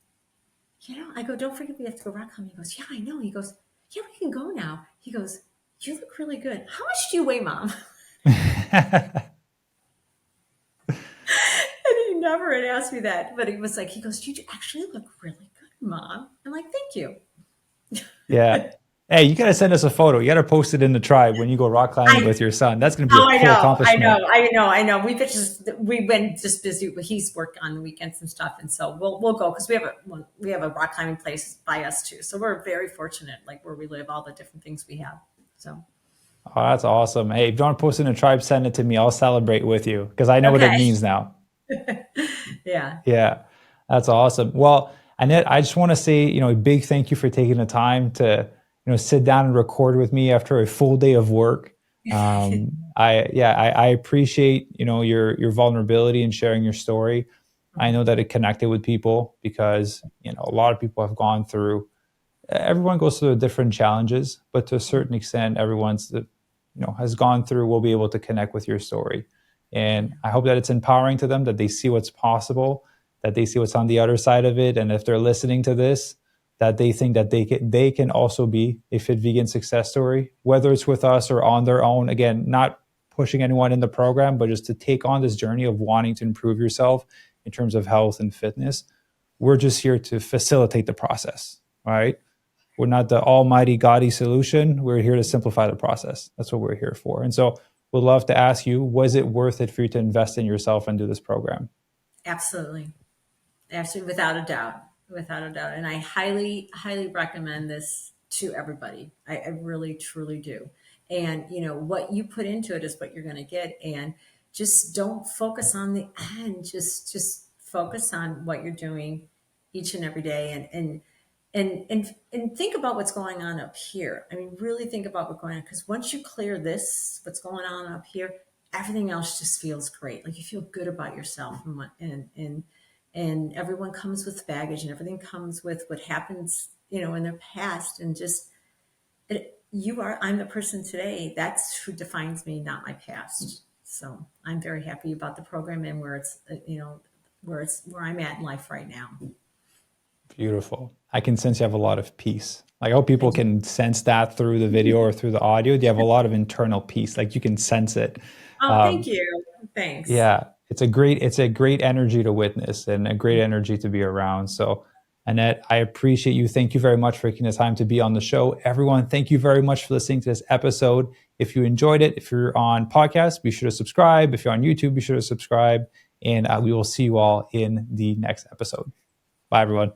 I go, don't forget we have to go rock climbing. He goes, yeah, I know. He goes, yeah, we can go now. He goes, you look really good. How much do you weigh, Mom? And he never had asked me that, but he was like, he goes, you actually look really good, Mom. I'm like, thank you. Yeah. Hey, you gotta send us a photo. You gotta post it in the tribe when you go rock climbing I with your son. That's gonna be a Oh, I cool know, I accomplishment. know, I know, I know. We've been just busy. He's worked on the weekends and stuff, and so we'll go because we have a rock climbing place by us too. So we're very fortunate, like where we live, all the different things we have. So Oh, that's awesome. Hey, if you want to post it in the tribe, send it to me. I'll celebrate with you because I know what it okay, means now. yeah, Yeah, that's awesome. Well, Annette, I just want to say, a big thank you for taking the time to, sit down and record with me after a full day of work. I appreciate, your vulnerability and sharing your story. I know that it connected with people because, a lot of people have gone through everyone goes through different challenges, but to a certain extent, everyone's has gone through will be able to connect with your story. And I hope that it's empowering to them, that they see what's possible, that they see what's on the other side of it. And if they're listening to this, that they think that they can also be a fit vegan success story, whether it's with us or on their own. Again, not pushing anyone in the program, but just to take on this journey of wanting to improve yourself in terms of health and fitness. We're just here to facilitate the process, right? We're not the almighty gaudy solution. We're here to simplify the process. That's what we're here for. And so we'd love to ask you, was it worth it for you to invest in yourself and do this program? absolutely, absolutely, without a doubt. And I highly, highly recommend this to everybody. I really, truly do. And what you put into it is what you're going to get. And just don't focus on the end. Just focus on what you're doing each and every day. And think about what's going on up here. I mean, really think about what's going on, because once you clear this, what's going on up here, everything else just feels great. Like you feel good about yourself, and everyone comes with baggage, and everything comes with what happens, in their past, and just I'm the person today. That's who defines me, not my past. So I'm very happy about the program and where it's, where I'm at in life right now. Beautiful. I can sense you have a lot of peace. Like, I hope people I do. can sense that through the video or through the audio. You have a lot of internal peace. Like, you can sense it. Oh, thank Um, you. Thanks. yeah, it's a great energy to witness and a great energy to be around. So, Annette, I appreciate you. Thank you very much for taking the time to be on the show. Everyone, thank you very much for listening to this episode. If you enjoyed it, if you're on podcast, be sure to subscribe. If you're on YouTube, be sure to subscribe. And we will see you all in the next episode. Bye, everyone.